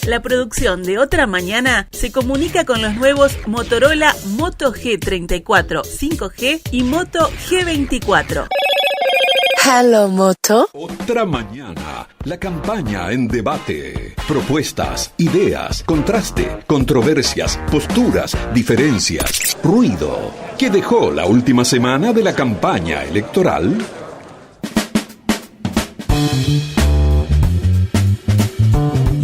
La producción de Otra Mañana se comunica con los nuevos Motorola Moto G34 5G y Moto G24. Hello, Moto. Otra Mañana, la campaña en debate. Propuestas, ideas, contraste, controversias, posturas, diferencias, ruido. ¿Qué dejó la última semana de la campaña electoral?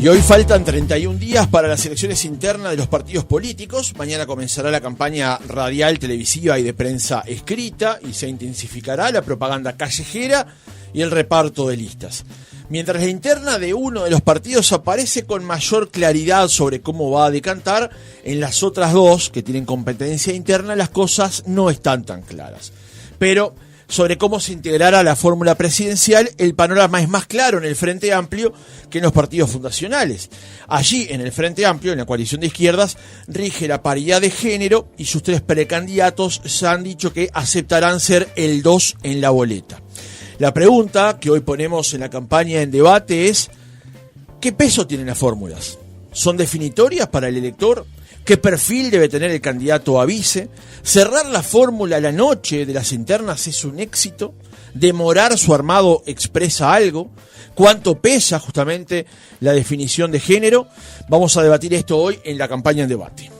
Y hoy faltan 31 días para las elecciones internas de los partidos políticos. Mañana comenzará la campaña radial, televisiva y de prensa escrita y se intensificará la propaganda callejera y el reparto de listas. Mientras la interna de uno de los partidos aparece con mayor claridad sobre cómo va a decantar, en las otras dos, que tienen competencia interna, las cosas no están tan claras. Pero sobre cómo se integrará la fórmula presidencial, el panorama es más claro en el Frente Amplio que en los partidos fundacionales. Allí, en el Frente Amplio, en la coalición de izquierdas, rige la paridad de género y sus tres precandidatos se han dicho que aceptarán ser el 2 en la boleta. La pregunta que hoy ponemos en la campaña en debate es: ¿qué peso tienen las fórmulas? ¿Son definitorias para el elector? ¿Qué perfil debe tener el candidato a vice? ¿Cerrar la fórmula a la noche de las internas es un éxito? ¿Demorar su armado expresa algo? ¿Cuánto pesa justamente la definición de género? Vamos a debatir esto hoy en la campaña en debate.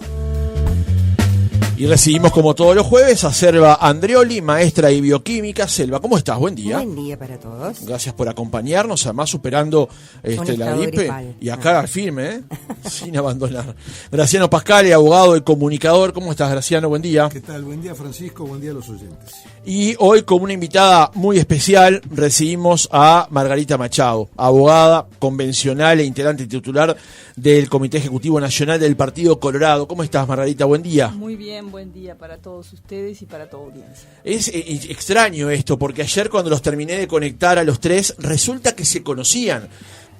Y recibimos, como todos los jueves, a Selva Andreoli, maestra de bioquímica. Selva, ¿cómo estás? Buen día. Buen día para todos. Gracias por acompañarnos, además superando la gripe gripal. Y acá al firme, sin abandonar. Graciano Pascale, abogado y comunicador. ¿Cómo estás, Graciano? Buen día. ¿Qué tal? Buen día, Francisco. Buen día a los oyentes. Y hoy, como una invitada muy especial, recibimos a Margarita Machado, abogada convencional e integrante titular del Comité Ejecutivo Nacional del Partido Colorado. ¿Cómo estás, Margarita? Buen día. Muy bien, buen día para todos ustedes y para toda audiencia. Es extraño esto, porque ayer cuando los terminé de conectar a los tres, resulta que se conocían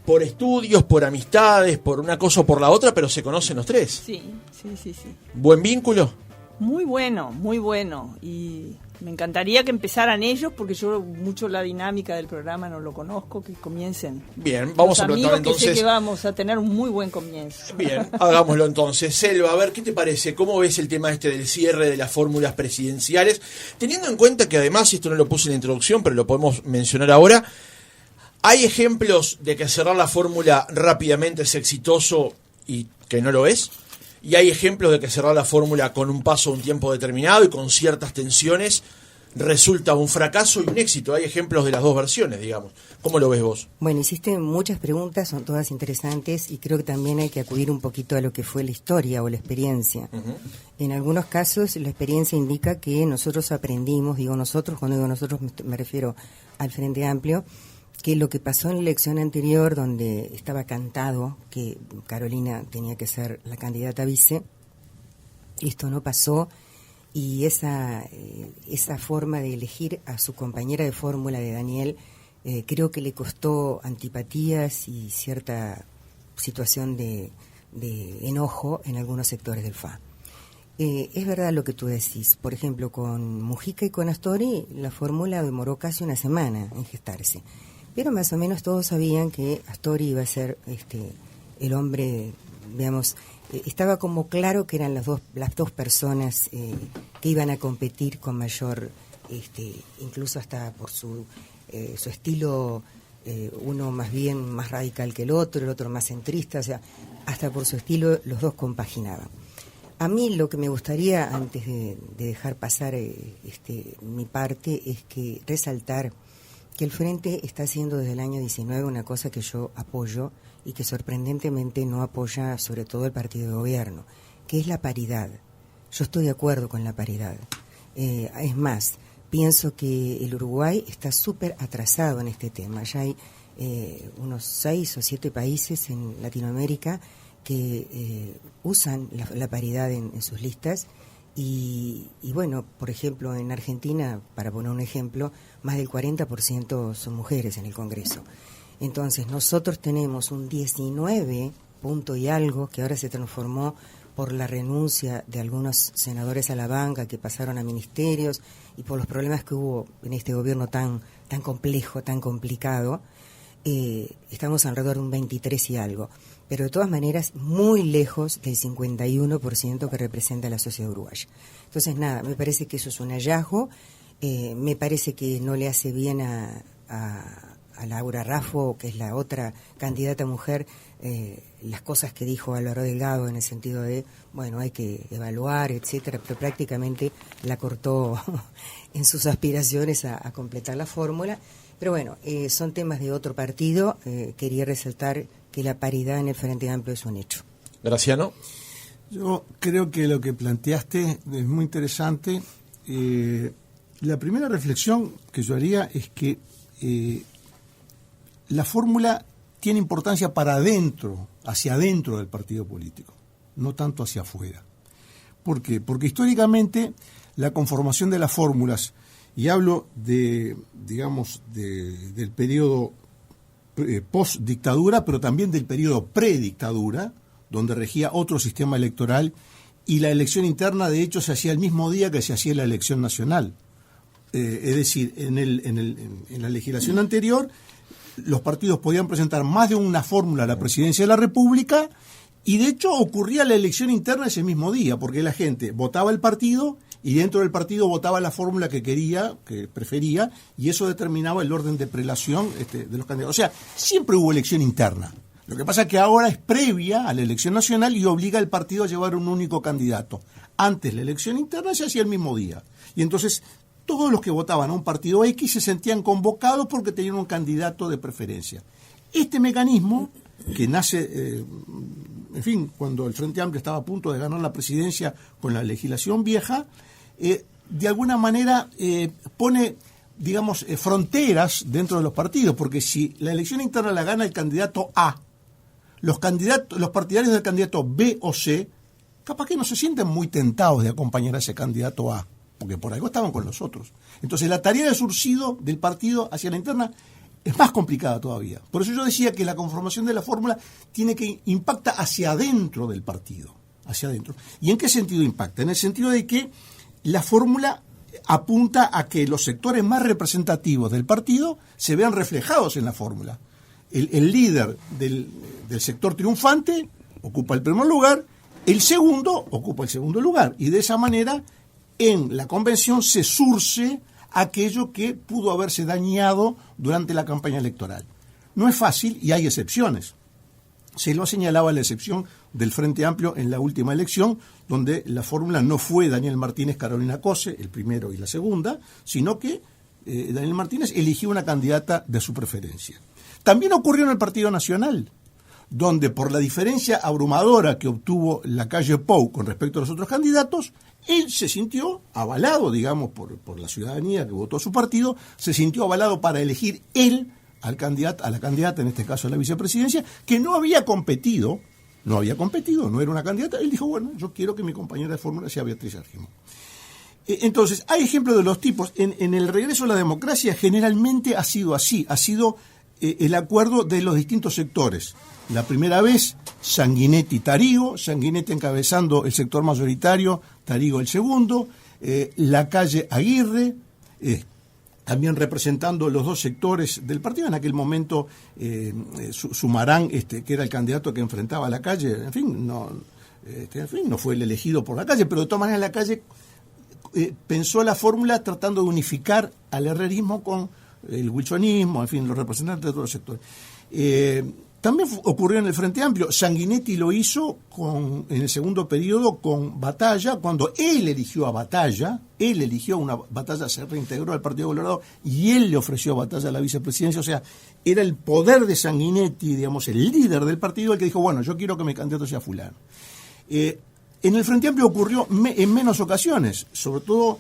por estudios, por amistades, por una cosa o por la otra, pero se conocen los tres. Sí. ¿Buen vínculo? Muy bueno. Y me encantaría que empezaran ellos, porque yo mucho la dinámica del programa no lo conozco, que comiencen. Bien, vamos a preguntar entonces. Que sé que vamos a tener un muy buen comienzo. Bien, hagámoslo entonces. Selva, a ver, ¿qué te parece? ¿Cómo ves el tema del cierre de las fórmulas presidenciales? Teniendo en cuenta que además, esto no lo puse en la introducción, pero lo podemos mencionar ahora, ¿hay ejemplos de que cerrar la fórmula rápidamente es exitoso y que no lo es? ¿Y hay ejemplos de que cerrar la fórmula con un paso a un tiempo determinado y con ciertas tensiones resulta un fracaso y un éxito? Hay ejemplos de las dos versiones, digamos. ¿Cómo lo ves vos? Bueno, hiciste muchas preguntas, son todas interesantes y creo que también hay que acudir un poquito a lo que fue la historia o la experiencia. Uh-huh. En algunos casos la experiencia indica que nosotros aprendimos, digo nosotros, cuando digo nosotros me refiero al Frente Amplio, que lo que pasó en la elección anterior, donde estaba cantado que Carolina tenía que ser la candidata a vice, esto no pasó, y esa forma de elegir a su compañera de fórmula de Daniel, creo que le costó antipatías y cierta situación de enojo en algunos sectores del FA. Es verdad lo que tú decís. Por ejemplo, con Mujica y con Astori, la fórmula demoró casi una semana en gestarse. Pero más o menos todos sabían que Astori iba a ser el hombre, digamos, estaba como claro que eran las dos personas que iban a competir con mayor, incluso hasta por su estilo, uno más bien más radical que el otro más centrista, o sea, hasta por su estilo los dos compaginaban. A mí lo que me gustaría, antes de dejar pasar mi parte, es que resaltar que el Frente está haciendo desde el año 19 una cosa que yo apoyo y que sorprendentemente no apoya sobre todo el partido de gobierno, que es la paridad. Yo estoy de acuerdo con la paridad. Es más, pienso que el Uruguay está súper atrasado en este tema. Ya hay unos 6 o 7 países en Latinoamérica que usan la paridad en sus listas. Y bueno, por ejemplo, en Argentina, para poner un ejemplo, más del 40% son mujeres en el Congreso. Entonces, nosotros tenemos un 19 punto y algo, que ahora se transformó por la renuncia de algunos senadores a la banca que pasaron a ministerios y por los problemas que hubo en este gobierno tan complejo, tan complicado. estamos alrededor de un 23 y algo, pero de todas maneras muy lejos del 51% que representa la sociedad uruguaya. Entonces, nada, me parece que eso es un hallazgo, me parece que no le hace bien a Laura Raffo, que es la otra candidata mujer, las cosas que dijo Álvaro Delgado en el sentido de, bueno, hay que evaluar, etcétera, pero prácticamente la cortó en sus aspiraciones a completar la fórmula. Pero bueno, son temas de otro partido. Quería resaltar que la paridad en el Frente Amplio es un hecho. Graciano. Yo creo que lo que planteaste es muy interesante. La primera reflexión que yo haría es que la fórmula tiene importancia para adentro, hacia adentro del partido político, no tanto hacia afuera. ¿Por qué? Porque históricamente la conformación de las fórmulas, y hablo del periodo post-dictadura, pero también del periodo pre-dictadura, donde regía otro sistema electoral, y la elección interna, de hecho, se hacía el mismo día que se hacía la elección nacional. Es decir, en la legislación anterior, los partidos podían presentar más de una fórmula a la presidencia de la República, y de hecho ocurría la elección interna ese mismo día, porque la gente votaba el partido y dentro del partido votaba la fórmula que quería, que prefería, y eso determinaba el orden de prelación de los candidatos. O sea, siempre hubo elección interna. Lo que pasa es que ahora es previa a la elección nacional y obliga al partido a llevar un único candidato. Antes la elección interna se hacía el mismo día. Y entonces todos los que votaban a un partido X se sentían convocados porque tenían un candidato de preferencia. Este mecanismo, que nace, cuando el Frente Amplio estaba a punto de ganar la presidencia con la legislación vieja, de alguna manera pone, fronteras dentro de los partidos, porque si la elección interna la gana el candidato A, los partidarios del candidato B o C, capaz que no se sienten muy tentados de acompañar a ese candidato A, porque por algo estaban con los otros. Entonces la tarea de surcido del partido hacia la interna es más complicada todavía. Por eso yo decía que la conformación de la fórmula impacta hacia adentro del partido, hacia adentro. ¿Y en qué sentido impacta? En el sentido de que la fórmula apunta a que los sectores más representativos del partido se vean reflejados en la fórmula. El líder del sector triunfante ocupa el primer lugar, el segundo ocupa el segundo lugar, y de esa manera en la convención se surce aquello que pudo haberse dañado durante la campaña electoral. No es fácil y hay excepciones. Se lo señalaba la excepción del Frente Amplio en la última elección, donde la fórmula no fue Daniel Martínez, Carolina Cose, el primero y la segunda, sino que Daniel Martínez eligió una candidata de su preferencia. También ocurrió en el Partido Nacional, donde por la diferencia abrumadora que obtuvo Lacalle Pou con respecto a los otros candidatos, él se sintió avalado, por la ciudadanía que votó a su partido, se sintió avalado para elegir él a la candidata, en este caso a la vicepresidencia, que no había competido, no era una candidata. Él dijo, bueno, yo quiero que mi compañera de fórmula sea Beatriz Argimón. Entonces, hay ejemplos de los tipos. En el regreso a la democracia generalmente ha sido así, ha sido el acuerdo de los distintos sectores. La primera vez, Sanguinetti-Tarigo, Sanguinetti encabezando el sector mayoritario, Tarigo el segundo, Lacalle-Aguirre, también representando los dos sectores del partido. En aquel momento, Sumarán, que era el candidato que enfrentaba a Lacalle, no fue el elegido por Lacalle, pero de todas maneras Lacalle pensó la fórmula tratando de unificar al herrerismo con el wilsonismo, los representantes de todos los sectores. También ocurrió en el Frente Amplio. Sanguinetti lo hizo en el segundo periodo con Batalla, cuando él eligió a Batalla, Batalla se reintegró al Partido Colorado y él le ofreció a Batalla la vicepresidencia. O sea, era el poder de Sanguinetti, el líder del partido, el que dijo, bueno, yo quiero que mi candidato sea fulano. En el Frente Amplio ocurrió en menos ocasiones, sobre todo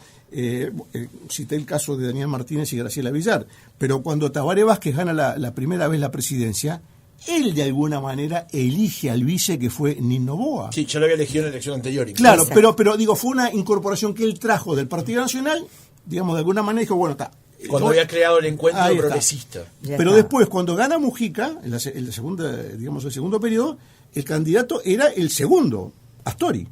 cité el caso de Daniel Martínez y Graciela Villar, pero cuando Tabaré Vázquez gana la primera vez la presidencia, él de alguna manera elige al vice, que fue Nino Boa. Sí, yo lo había elegido en la elección anterior. Claro, pero fue una incorporación que él trajo del Partido Nacional, de alguna manera dijo, bueno, está. Cuando había creado el encuentro progresista. Pero después, cuando gana Mujica, en la segunda, el segundo periodo, el candidato era el segundo, Astori.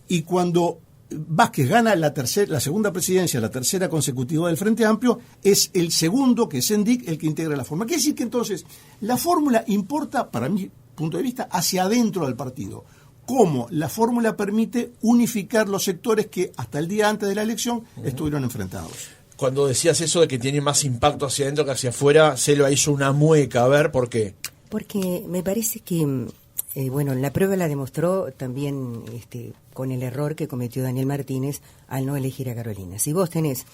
Y cuando Vázquez gana la segunda presidencia, la tercera consecutiva del Frente Amplio, es el segundo, que es Sendik, el que integra la fórmula. Quiere decir que entonces la fórmula importa, para mi punto de vista, hacia adentro del partido. Cómo la fórmula permite unificar los sectores que hasta el día antes de la elección estuvieron enfrentados. Cuando decías eso de que tiene más impacto hacia adentro que hacia afuera, Selva hizo una mueca. A ver, ¿por qué? Porque me parece que, la prueba la demostró también con el error que cometió Daniel Martínez al no elegir a Carolina. Si vos tenés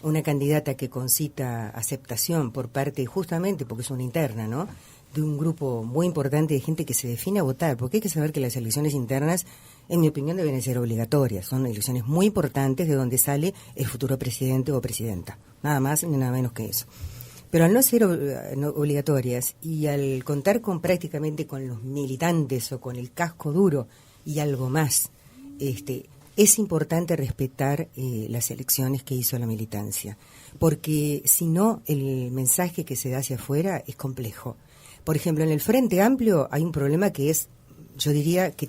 una candidata que concita aceptación por parte, justamente porque es una interna, ¿no?, de un grupo muy importante de gente que se define a votar, porque hay que saber que las elecciones internas, en mi opinión, deben ser obligatorias. Son elecciones muy importantes de donde sale el futuro presidente o presidenta. Nada más ni nada menos que eso. Pero al no ser obligatorias y al contar prácticamente con los militantes o con el casco duro y algo más, es importante respetar las elecciones que hizo la militancia. Porque si no, el mensaje que se da hacia afuera es complejo. Por ejemplo, en el Frente Amplio hay un problema que es, yo diría que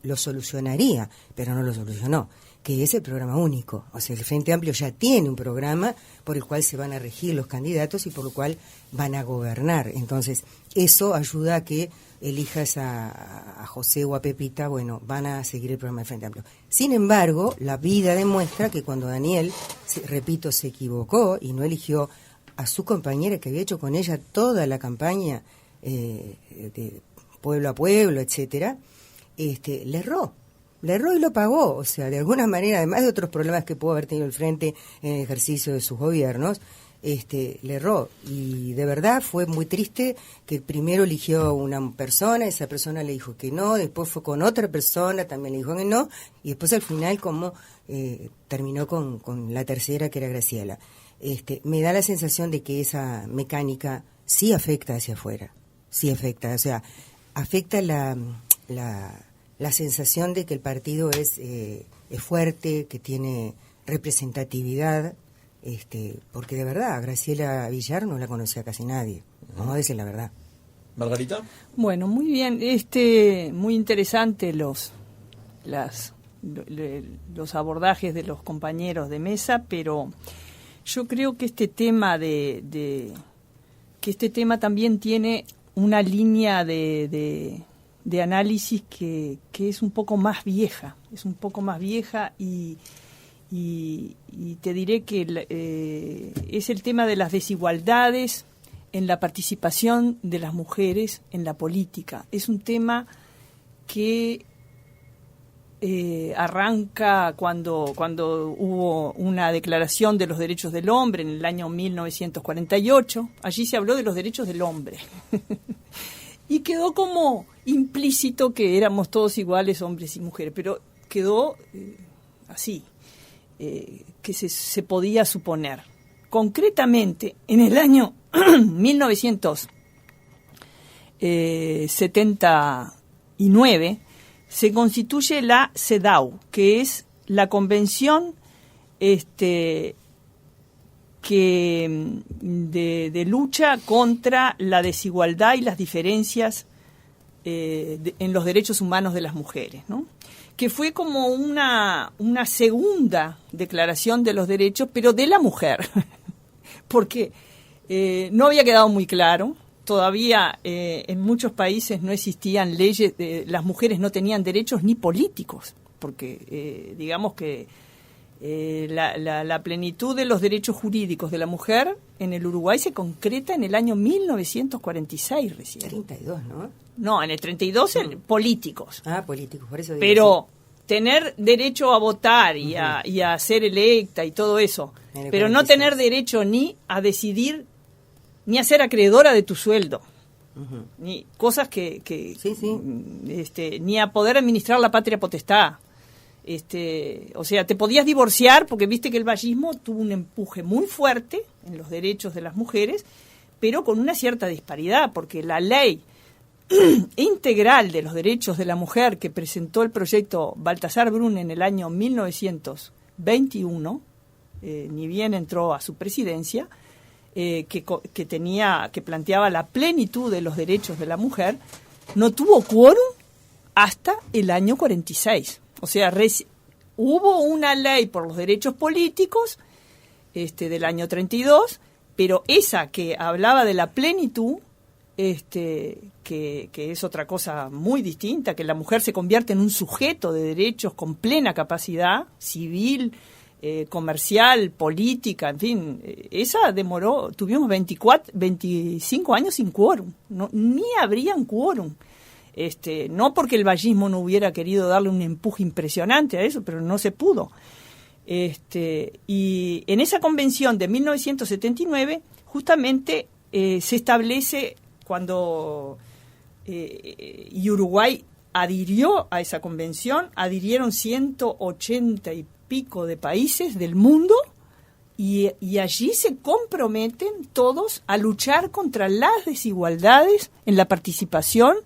lo solucionaría, pero no lo solucionó, que es el programa único. O sea, el Frente Amplio ya tiene un programa por el cual se van a regir los candidatos y por el cual van a gobernar. Entonces, eso ayuda a que elijas a José o a Pepita, van a seguir el programa del Frente Amplio. Sin embargo, la vida demuestra que cuando Daniel, repito, se equivocó y no eligió a su compañera que había hecho con ella toda la campaña de pueblo a pueblo, etcétera, le erró y lo pagó. O sea, de alguna manera, además de otros problemas que pudo haber tenido el Frente en el ejercicio de sus gobiernos, le erró. Y de verdad fue muy triste que primero eligió una persona, esa persona le dijo que no, después fue con otra persona, también le dijo que no, y después al final terminó con la tercera, que era Graciela. Me da la sensación de que esa mecánica sí afecta hacia afuera, sí afecta, o sea, afecta la sensación de que el partido es fuerte, que tiene representatividad, porque de verdad a Graciela Villar no la conocía casi nadie, vamos a decir la verdad. Margarita. Bueno, muy bien, muy interesante los abordajes de los compañeros de mesa, pero yo creo que este tema también tiene una línea de análisis que es un poco más vieja, y te diré que es el tema de las desigualdades en la participación de las mujeres en la política. Es un tema que arranca cuando hubo una declaración de los derechos del hombre en el año 1948. Allí se habló de los derechos del hombre y quedó como implícito que éramos todos iguales, hombres y mujeres, pero quedó así, que se podía suponer. Concretamente, en el año 1979 se constituye la CEDAW, que es la convención de lucha contra la desigualdad y las diferencias en los derechos humanos de las mujeres, ¿no? Que fue como una segunda declaración de los derechos, pero de la mujer, porque no había quedado muy claro. Todavía en muchos países no existían leyes, las mujeres no tenían derechos ni políticos, porque digamos que la plenitud de los derechos jurídicos de la mujer en el Uruguay se concreta en el año 1946 recién. 32, ¿no? No, en el 32 políticos. Ah, políticos, por eso digo. Pero tener derecho a votar y a ser electa y todo eso, pero no tener derecho ni a decidir, ni a ser acreedora de tu sueldo, ni cosas que ni a poder administrar la patria potestad. O sea, te podías divorciar porque viste que el vallismo tuvo un empuje muy fuerte en los derechos de las mujeres, pero con una cierta disparidad, porque la ley integral de los derechos de la mujer que presentó el proyecto Baltasar Brun en el año 1921, ni bien entró a su presidencia, que planteaba la plenitud de los derechos de la mujer, no tuvo quórum hasta el año 46. O sea, hubo una ley por los derechos políticos del año 32, pero esa que hablaba de la plenitud, que es otra cosa muy distinta, que la mujer se convierte en un sujeto de derechos con plena capacidad civil, comercial, política, en fin, esa tuvimos 25 años sin quórum, ni habrían quórum. No porque el vallismo no hubiera querido darle un empuje impresionante a eso, pero no se pudo. Y en esa convención de 1979, justamente se establece cuando y Uruguay adhirió a esa convención, adhirieron 180 y pico de países del mundo, y allí se comprometen todos a luchar contra las desigualdades en la participación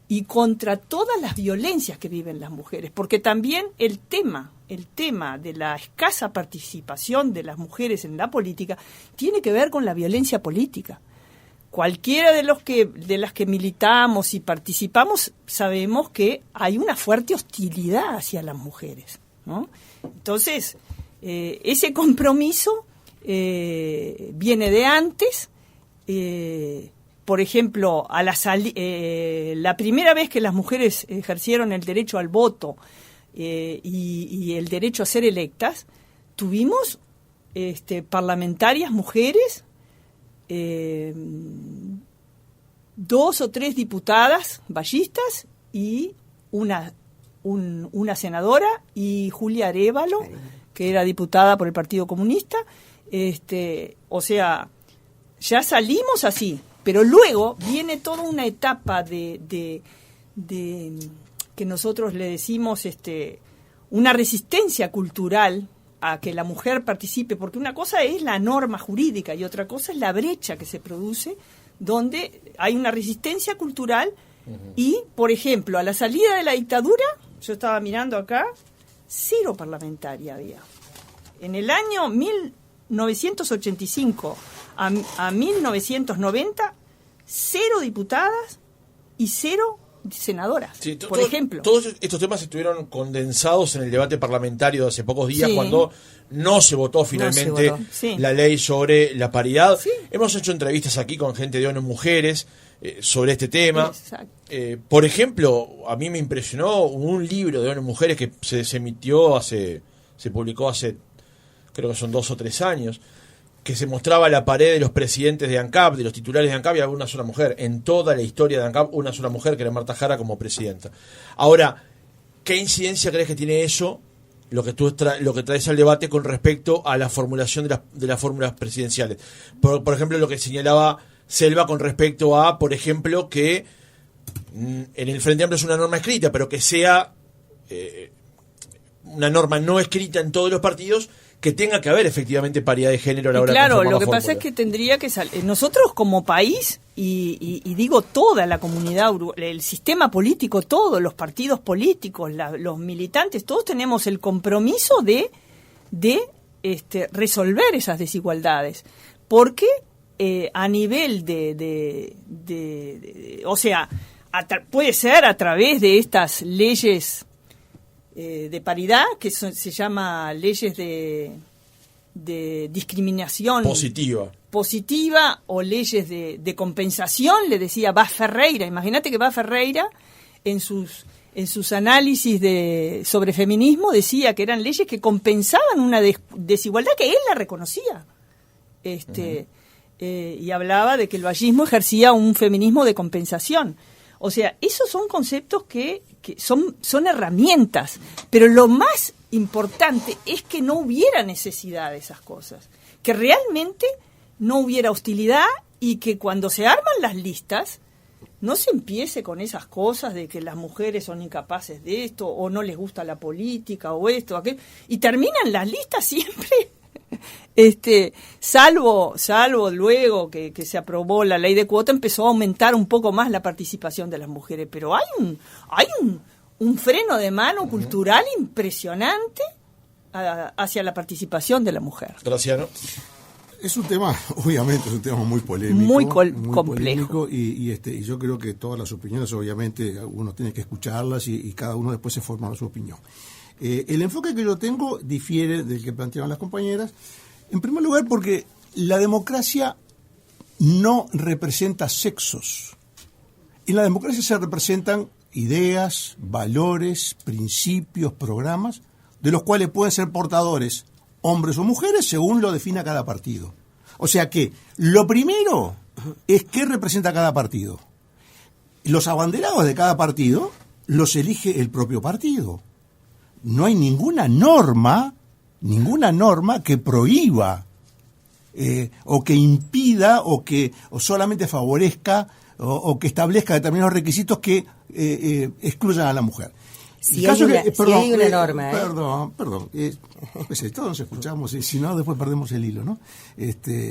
y contra todas las violencias que viven las mujeres, porque también el tema de la escasa participación de las mujeres en la política tiene que ver con la violencia política. Cualquiera de las que militamos y participamos sabemos que hay una fuerte hostilidad hacia las mujeres, ¿no? Entonces, ese compromiso viene de antes. Por ejemplo, la primera vez que las mujeres ejercieron el derecho al voto y el derecho a ser electas, tuvimos parlamentarias mujeres, 2 o 3 diputadas vallistas y una senadora, y Julia Arévalo, que era diputada por el Partido Comunista. O sea, ya salimos así, pero luego viene toda una etapa de que nosotros le decimos una resistencia cultural a que la mujer participe, porque una cosa es la norma jurídica y otra cosa es la brecha que se produce, donde hay una resistencia cultural. Y, por ejemplo, a la salida de la dictadura, yo estaba mirando acá, 0 parlamentaria había. En el año 1985 a 1990, 0 diputadas y 0 senadoras, sí, por ejemplo. Todos estos temas estuvieron condensados en el debate parlamentario de hace pocos días, sí, cuando no se votó finalmente sí, la ley sobre la paridad. Sí. Hemos hecho entrevistas aquí con gente de ONU Mujeres sobre este tema. Por ejemplo, a mí me impresionó un libro de ONU Mujeres que se emitió se publicó hace, creo que son 2 o 3 años, que se mostraba la pared de los presidentes de ANCAP, de los titulares de ANCAP, y había una sola mujer. En toda la historia de ANCAP, una sola mujer, que era Marta Jara, como presidenta. Ahora, ¿qué incidencia crees que tiene eso, lo que traes al debate con respecto a la formulación de las fórmulas presidenciales? Por ejemplo, lo que señalaba Selva con respecto a, por ejemplo, que en el Frente Amplio es una norma escrita, pero que sea una norma no escrita en todos los partidos, que tenga que haber efectivamente paridad de género a la hora de conformar la fórmula. Claro, lo que pasa es que tendría que nosotros como país, y digo toda la comunidad, el sistema político, todos los partidos políticos, los militantes, todos tenemos el compromiso de resolver esas desigualdades, porque a nivel o sea, puede ser a través de estas leyes de paridad, que se llama leyes de discriminación positiva, o leyes de compensación, le decía Vaz Ferreira. Imagínate que Vaz Ferreira en sus análisis sobre feminismo decía que eran leyes que compensaban una desigualdad que él la reconocía. Y hablaba de que el vallismo ejercía un feminismo de compensación. O sea, esos son conceptos que son herramientas, pero lo más importante es que no hubiera necesidad de esas cosas, que realmente no hubiera hostilidad, y que cuando se arman las listas no se empiece con esas cosas de que las mujeres son incapaces de esto, o no les gusta la política, o esto, aquello, y terminan las listas siempre salvo luego que se aprobó la ley de cuota, empezó a aumentar un poco más la participación de las mujeres, pero hay un freno de mano cultural impresionante hacia la participación de la mujer. Graciano. Es un tema, obviamente, es un tema muy polémico. Muy complejo. Y yo creo que todas las opiniones, obviamente, uno tiene que escucharlas y cada uno después se forma su opinión. El enfoque que yo tengo difiere del que planteaban las compañeras, en primer lugar porque la democracia no representa sexos. En la democracia se representan ideas, valores, principios, programas, de los cuales pueden ser portadores hombres o mujeres según lo defina cada partido. O sea que lo primero es qué representa cada partido. Los abanderados de cada partido los elige el propio partido. No hay ninguna norma que prohíba o que impida o solamente favorezca o que establezca determinados requisitos que excluyan a la mujer. Si hay una norma. Perdón. Pues todos nos escuchamos, si no, después perdemos el hilo, ¿no?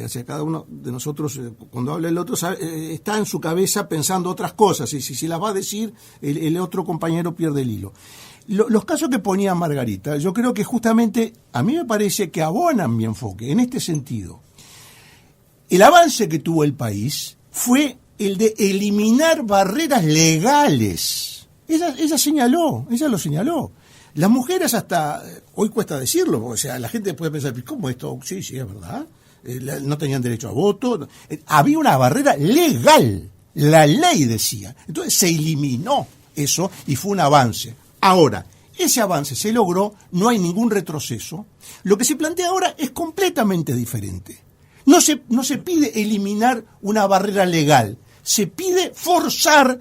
O sea, cada uno de nosotros, cuando habla el otro, está en su cabeza pensando otras cosas, y si las va a decir, el otro compañero pierde el hilo. Los casos que ponía Margarita, yo creo que justamente, a mí me parece que abonan mi enfoque, en este sentido. El avance que tuvo el país fue el de eliminar barreras legales. Ella lo señaló. Las mujeres hasta, hoy cuesta decirlo, porque, o sea, la gente puede pensar, ¿cómo esto? Sí, es verdad. No tenían derecho a voto. Había una barrera legal. La ley decía. Entonces se eliminó eso y fue un avance. Ahora, ese avance se logró, no hay ningún retroceso. Lo que se plantea ahora es completamente diferente. No se pide eliminar una barrera legal. Se pide forzar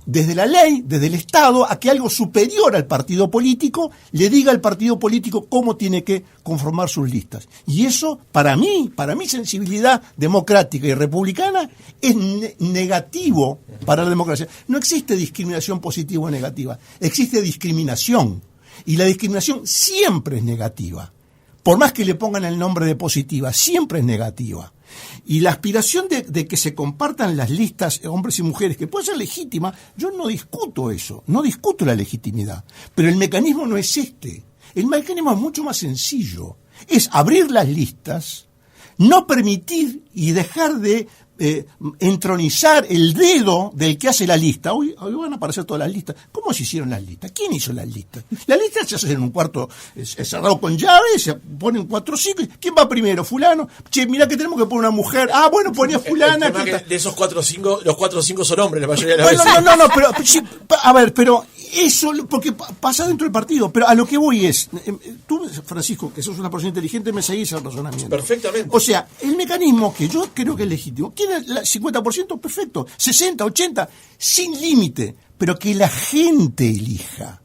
desde la ley, desde el Estado, a que algo superior al partido político le diga al partido político cómo tiene que conformar sus listas. Y eso, para mi sensibilidad democrática y republicana, es negativo para la democracia. No existe discriminación positiva o negativa, existe discriminación. Y la discriminación siempre es negativa. Por más que le pongan el nombre de positiva, siempre es negativa. Y la aspiración de que se compartan las listas hombres y mujeres, que puede ser legítima, yo no discuto eso, no discuto la legitimidad. Pero el mecanismo no es este. El mecanismo es mucho más sencillo. Es abrir las listas, no permitir y dejar de entronizar el dedo del que hace la lista. Hoy van a aparecer todas las listas. ¿Cómo se hicieron las listas? ¿Quién hizo las listas? Las listas se hacen en un cuarto cerrado con llave, se ponen 4 ciclos. ¿Quién va primero? ¿Fulano? Che, mirá que tenemos que poner una mujer. Ah, bueno, ponía fulana. De esos 4 o 5, los 4 o 5 son hombres la mayoría de las veces. No, pero sí, a ver, pero eso, porque pasa dentro del partido. Pero a lo que voy es, tú, Francisco, que sos una persona inteligente, me seguís el razonamiento. Perfectamente. O sea, el mecanismo que yo creo que es legítimo, ¿quién es el 50%? Perfecto. 60, 80, sin límite, pero que la gente elija.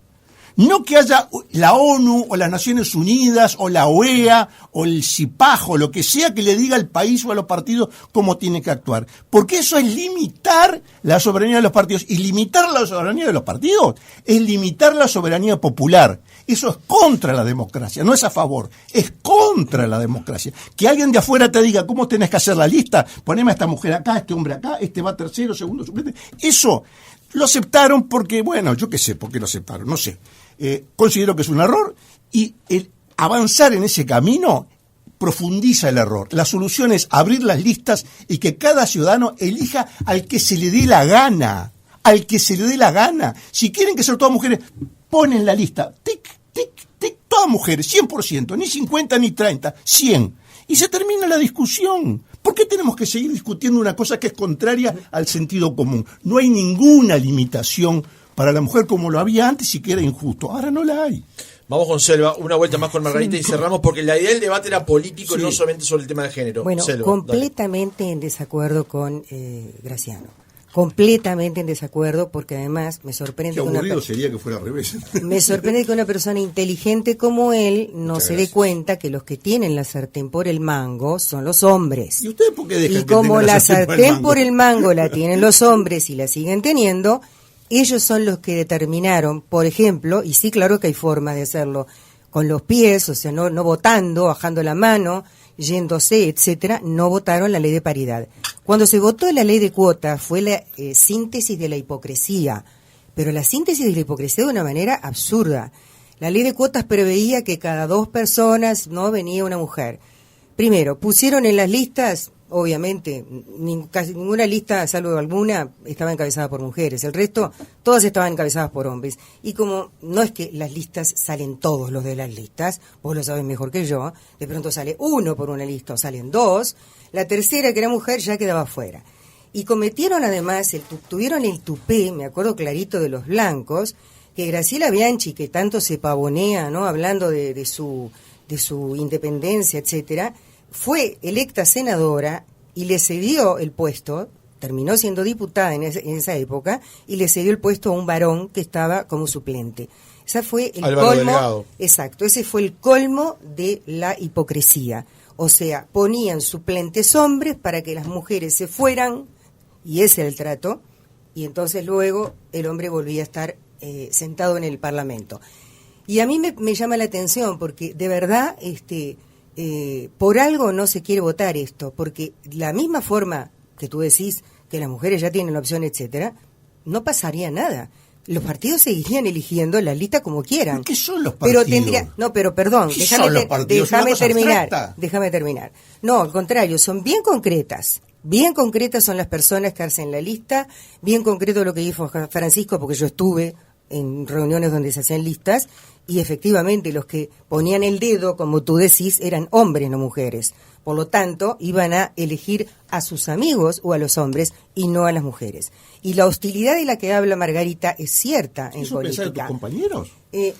No que haya la ONU o las Naciones Unidas o la OEA o el CIPAJ o lo que sea que le diga al país o a los partidos cómo tiene que actuar. Porque eso es limitar la soberanía de los partidos. Y limitar la soberanía de los partidos es limitar la soberanía popular. Eso es contra la democracia, no es a favor, es contra la democracia. Que alguien de afuera te diga cómo tenés que hacer la lista, poneme a esta mujer acá, este hombre acá, este va tercero, segundo, suplente. Eso lo aceptaron porque, bueno, yo qué sé por qué lo aceptaron, no sé. Considero que es un error y el avanzar en ese camino profundiza el error. La solución es abrir las listas y que cada ciudadano elija al que se le dé la gana. Al que se le dé la gana. Si quieren que sean todas mujeres, ponen la lista. Tic, tic, tic, todas mujeres, 100%, ni 50 ni 30, 100. Y se termina la discusión. ¿Por qué tenemos que seguir discutiendo una cosa que es contraria al sentido común? No hay ninguna limitación para la mujer como lo había antes y que era injusto. Ahora no la hay. Vamos con Selva, una vuelta más con Margarita y cerramos porque la idea del debate era político y no solamente sobre el tema de género. Bueno, Selva, completamente dale. En desacuerdo con Graciano. Completamente en desacuerdo porque además me sorprende... Qué aburrido sería que fuera al revés. Me sorprende que una persona inteligente como él no se dé cuenta que los que tienen la sartén por el mango son los hombres. ¿Y ustedes por qué dejan y como la sartén por el mango la tienen los hombres y la siguen teniendo... Ellos son los que determinaron, por ejemplo, y sí, claro que hay forma de hacerlo, con los pies, o sea, no votando, bajando la mano, yéndose, etcétera, no votaron la ley de paridad. Cuando se votó la ley de cuotas fue la síntesis de la hipocresía, pero la síntesis de la hipocresía de una manera absurda. La ley de cuotas preveía que cada 2 personas no venía una mujer. Primero, pusieron en las listas obviamente, casi ninguna lista, salvo alguna, estaba encabezada por mujeres. El resto, todas estaban encabezadas por hombres. Y como no es que las listas salen todos los de las listas, vos lo sabés mejor que yo, de pronto sale uno por una lista o salen dos, la tercera, que era mujer, ya quedaba fuera. Y cometieron además, tuvieron el tupé, me acuerdo clarito, de los blancos, que Graciela Bianchi, que tanto se pavonea, ¿no?, hablando de su independencia, etcétera, fue electa senadora y le cedió el puesto, terminó siendo diputada en esa época, y le cedió el puesto a un varón que estaba como suplente. Esa fue el Álvaro colmo. Delgado. Exacto, ese fue el colmo de la hipocresía. O sea, ponían suplentes hombres para que las mujeres se fueran, y ese era el trato, y entonces luego el hombre volvía a estar sentado en el Parlamento. Y a mí me llama la atención porque de verdad por algo no se quiere votar esto, porque la misma forma que tú decís que las mujeres ya tienen la opción, etcétera, no pasaría nada. Los partidos seguirían eligiendo la lista como quieran. ¿Qué son los partidos? Pero perdón, ¿Qué son los partidos? déjame terminar. No, al contrario, son bien concretas. Bien concretas son las personas que hacen la lista, bien concreto lo que dijo Francisco, porque yo estuve en reuniones donde se hacían listas, y efectivamente los que ponían el dedo, como tú decís, eran hombres, no mujeres. Por lo tanto, iban a elegir a sus amigos o a los hombres y no a las mujeres. Y la hostilidad de la que habla Margarita es cierta en ¿Eso política. pensás de tus compañeros?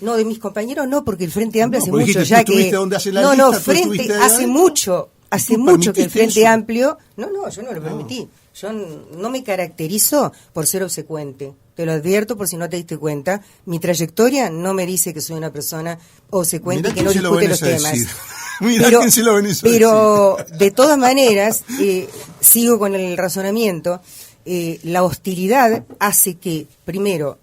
No, de mis compañeros no, porque el Frente Amplio hace porque mucho dijiste, ya tú estuviste donde hace la no, lista, no, tú Frente estuviste hace adentro. mucho ¿Tú que el Frente permitiste Amplio... No, yo no lo permití. Yo no me caracterizo por ser obsecuente. Te lo advierto por si no te diste cuenta. Mi trayectoria no me dice que soy una persona obsecuente y que no discute los temas. Pero de todas maneras, sigo con el razonamiento. La hostilidad hace que, primero,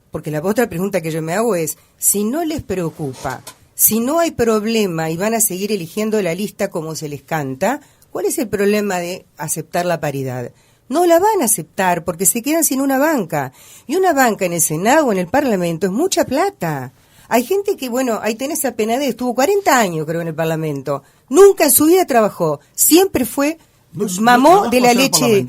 porque la otra pregunta que yo me hago es, si no les preocupa, si no hay problema y van a seguir eligiendo la lista como se les canta, ¿cuál es el problema de aceptar la paridad? No la van a aceptar porque se quedan sin una banca. Y una banca en el Senado o en el Parlamento es mucha plata. Hay gente que, bueno, ahí tenés a Penades, estuvo 40 años creo en el Parlamento. Nunca en su vida trabajó. Siempre fue, mamó de la leche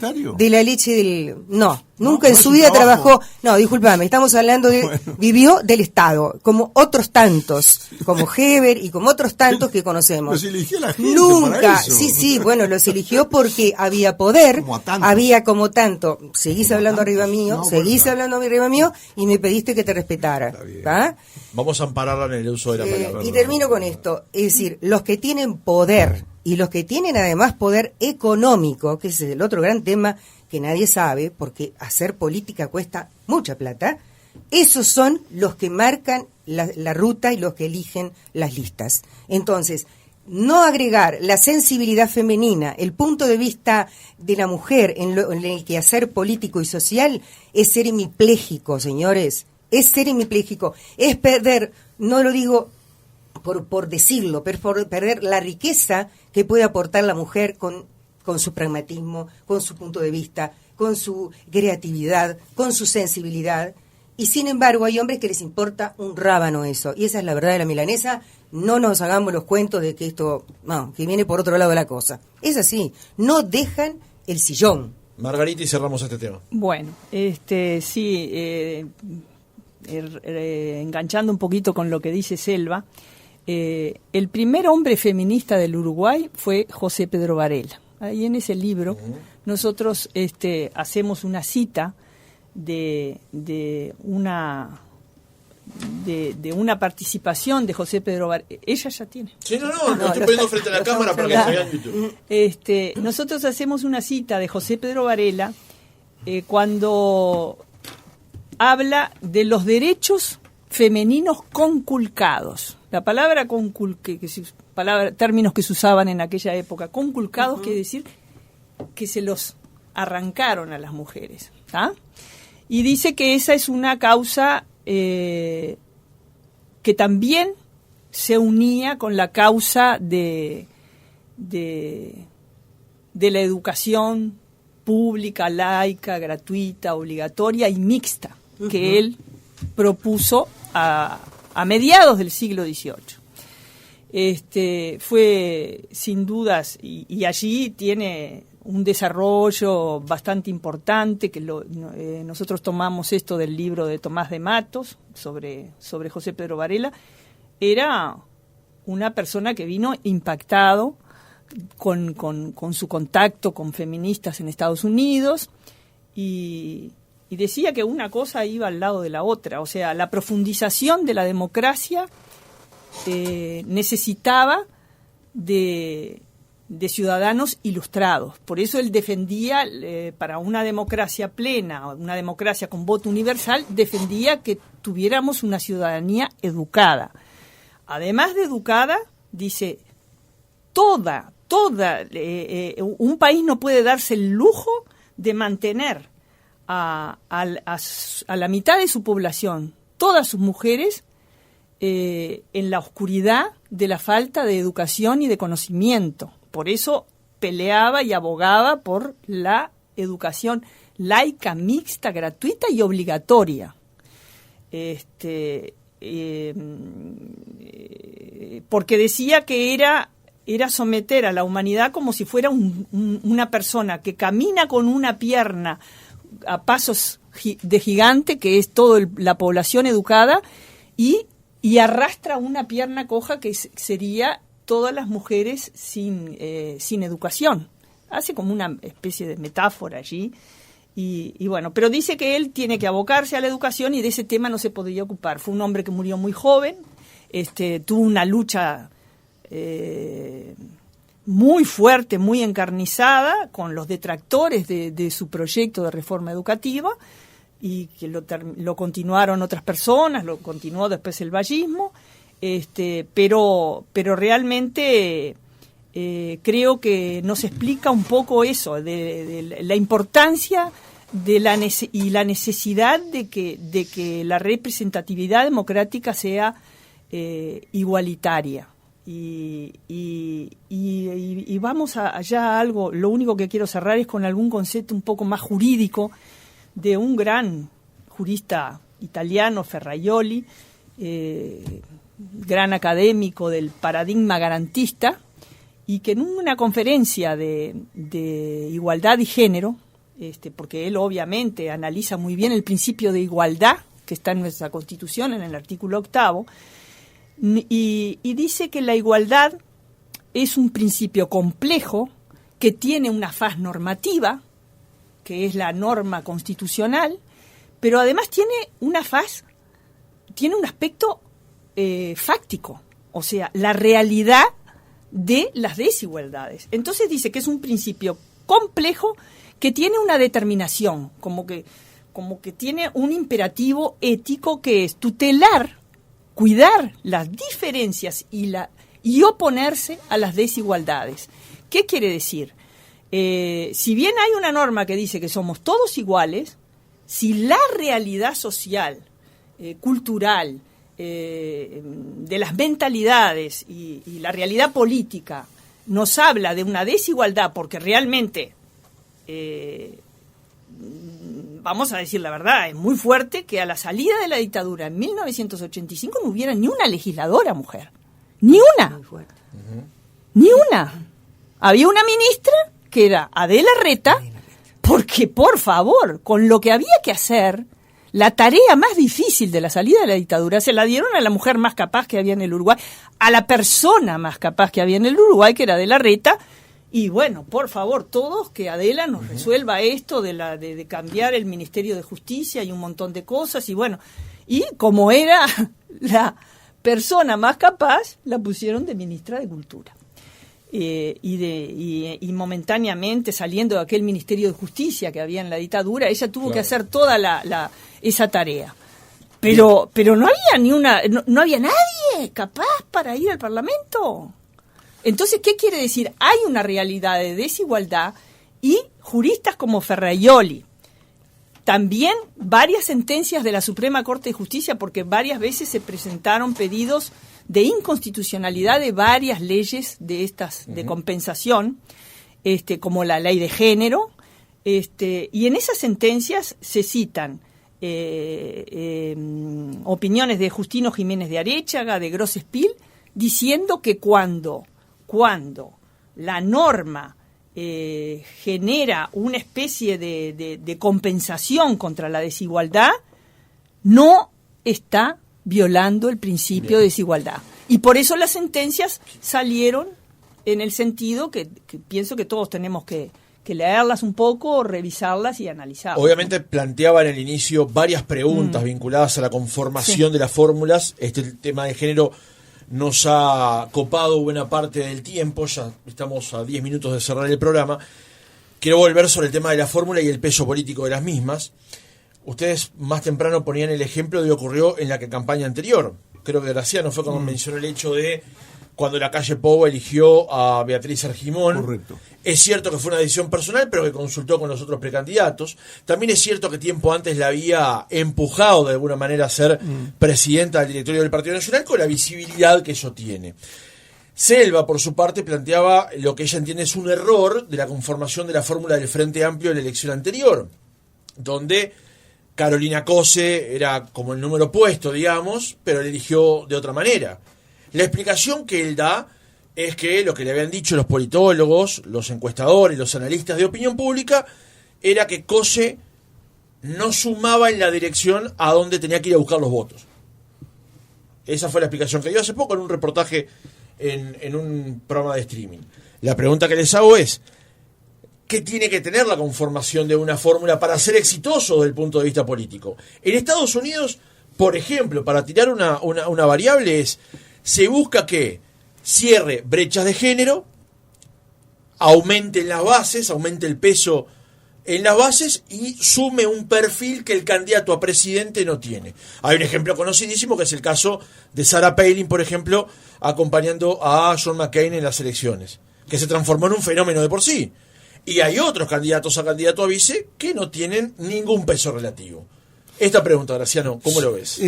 del... No, nunca en su vida trabajó... No, discúlpame, estamos hablando de... Bueno. Vivió del Estado, como otros tantos, como Heber y como otros tantos que conocemos. Los eligió la gente nunca, para eso. Sí, bueno, los eligió porque había poder, había como tanto. Seguís como hablando tantos. Arriba mío, no, seguís hablando arriba mío y me pediste que te respetara. ¿Ah? Vamos a ampararla en el uso de la palabra. Y termino con esto, es decir, los que tienen poder y los que tienen además poder económico, que ese es el otro gran tema que nadie sabe, porque hacer política cuesta mucha plata, esos son los que marcan la ruta y los que eligen las listas. Entonces, no agregar la sensibilidad femenina, el punto de vista de la mujer en el quehacer político y social, es ser hemipléjico, señores, es ser hemipléjico, es perder, no lo digo por decirlo, pero por perder la riqueza que puede aportar la mujer con su pragmatismo, con su punto de vista, con su creatividad, con su sensibilidad. Y sin embargo hay hombres que les importa un rábano eso. Y esa es la verdad de la milanesa. No nos hagamos los cuentos de que esto, no, que viene por otro lado de la cosa. Es así, no dejan el sillón. Margarita, y cerramos este tema. Bueno, sí, enganchando un poquito con lo que dice Selva, el primer hombre feminista del Uruguay fue José Pedro Varela. Ahí en ese libro nosotros hacemos una cita de una participación de José Pedro Varela. Ella ya tiene. Sí, no, estoy poniendo frente a la cámara para que se vea en YouTube. Nosotros hacemos una cita de José Pedro Varela cuando habla de los derechos femeninos conculcados. La palabra términos que se usaban en aquella época, conculcados, quiere decir que se los arrancaron a las mujeres. ¿Ah? Y dice que esa es una causa que también se unía con la causa de la educación pública, laica, gratuita, obligatoria y mixta, que él propuso a mediados del siglo XVIII. Fue sin dudas, y allí tiene un desarrollo bastante importante, que nosotros tomamos esto del libro de Tomás de Matos sobre José Pedro Varela. Era una persona que vino impactado con su contacto con feministas en Estados Unidos y decía que una cosa iba al lado de la otra. O sea, la profundización de la democracia necesitaba de ciudadanos ilustrados. Por eso él defendía, para una democracia plena, una democracia con voto universal, defendía que tuviéramos una ciudadanía educada. Además de educada, dice, un país no puede darse el lujo de mantener a la mitad de su población, todas sus mujeres, en la oscuridad de la falta de educación y de conocimiento. Por eso peleaba y abogaba por la educación laica, mixta, gratuita y obligatoria. Porque decía que era someter a la humanidad como si fuera una persona que camina con una pierna a pasos de gigante, que es toda la población educada, y arrastra una pierna coja, que sería todas las mujeres sin educación. Hace como una especie de metáfora allí. Y bueno, pero dice que él tiene que abocarse a la educación y de ese tema no se podía ocupar. Fue un hombre que murió muy joven, tuvo una lucha muy fuerte, muy encarnizada con los detractores de su proyecto de reforma educativa, y que lo continuaron otras personas, lo continuó después el vallismo, pero realmente creo que nos explica un poco eso, de la importancia y la necesidad de que la representatividad democrática sea igualitaria. Y vamos allá a algo. Lo único que quiero cerrar es con algún concepto un poco más jurídico de un gran jurista italiano, Ferraioli, gran académico del paradigma garantista, y que en una conferencia de igualdad y género, porque él obviamente analiza muy bien el principio de igualdad que está en nuestra Constitución, en el artículo 8º, y dice que la igualdad es un principio complejo que tiene una faz normativa, que es la norma constitucional, pero además tiene un aspecto fáctico, o sea, la realidad de las desigualdades. Entonces dice que es un principio complejo que tiene una determinación, como que tiene un imperativo ético, que es tutelar, cuidar las diferencias y oponerse a las desigualdades. ¿Qué quiere decir? Si bien hay una norma que dice que somos todos iguales, si la realidad social, cultural, de las mentalidades y la realidad política nos habla de una desigualdad, porque realmente, vamos a decir la verdad, es muy fuerte que a la salida de la dictadura en 1985 no hubiera ni una legisladora mujer. Ni una. Ni una. Había una ministra que era Adela Reta, porque, por favor, con lo que había que hacer, la tarea más difícil de la salida de la dictadura se la dieron a la mujer más capaz que había en el Uruguay, a la persona más capaz que había en el Uruguay, que era Adela Reta. Y bueno, por favor, todos, que Adela nos resuelva esto de cambiar el Ministerio de Justicia y un montón de cosas. Y bueno, y como era la persona más capaz, la pusieron de ministra de Cultura. Y momentáneamente, saliendo de aquel Ministerio de Justicia que había en la dictadura, ella tuvo que hacer toda esa tarea. Pero no había no había nadie capaz para ir al Parlamento. Entonces, ¿qué quiere decir? Hay una realidad de desigualdad, y juristas como Ferraioli, también varias sentencias de la Suprema Corte de Justicia, porque varias veces se presentaron pedidos de inconstitucionalidad de varias leyes de estas de compensación, como la ley de género, y en esas sentencias se citan opiniones de Justino Jiménez de Aréchaga, de Gross-Spiel, diciendo que cuando la norma genera una especie de compensación contra la desigualdad, no está violando el principio de desigualdad. Y por eso las sentencias salieron en el sentido que pienso que todos tenemos que leerlas un poco, revisarlas y analizarlas. Obviamente planteaba en el inicio varias preguntas vinculadas a la conformación de las fórmulas. El tema de género nos ha copado buena parte del tiempo, ya estamos a 10 minutos de cerrar el programa. Quiero volver sobre el tema de la fórmula y el peso político de las mismas. Ustedes más temprano ponían el ejemplo de lo que ocurrió en la campaña anterior. Creo que Graciano fue cuando mencionó el hecho de cuando la calle Pou eligió a Beatriz Argimón. Correcto. Es cierto que fue una decisión personal, pero que consultó con los otros precandidatos. También es cierto que tiempo antes la había empujado de alguna manera a ser presidenta del directorio del Partido Nacional, con la visibilidad que eso tiene. Selva, por su parte, planteaba lo que ella entiende es un error de la conformación de la fórmula del Frente Amplio en la elección anterior, donde Carolina Cose era como el número opuesto, digamos, pero le eligió de otra manera. La explicación que él da es que lo que le habían dicho los politólogos, los encuestadores, los analistas de opinión pública, era que Cose no sumaba en la dirección a donde tenía que ir a buscar los votos. Esa fue la explicación que dio hace poco en un reportaje en un programa de streaming. La pregunta que les hago es, ¿qué tiene que tener la conformación de una fórmula para ser exitoso desde el punto de vista político? En Estados Unidos, por ejemplo, para tirar una variable se busca que cierre brechas de género, aumente las bases, aumente el peso en las bases y sume un perfil que el candidato a presidente no tiene. Hay un ejemplo conocidísimo que es el caso de Sarah Palin, por ejemplo, acompañando a John McCain en las elecciones, que se transformó en un fenómeno de por sí. Y hay otros candidatos a candidato a vice que no tienen ningún peso relativo. Esta pregunta, Graciano, ¿cómo lo ves?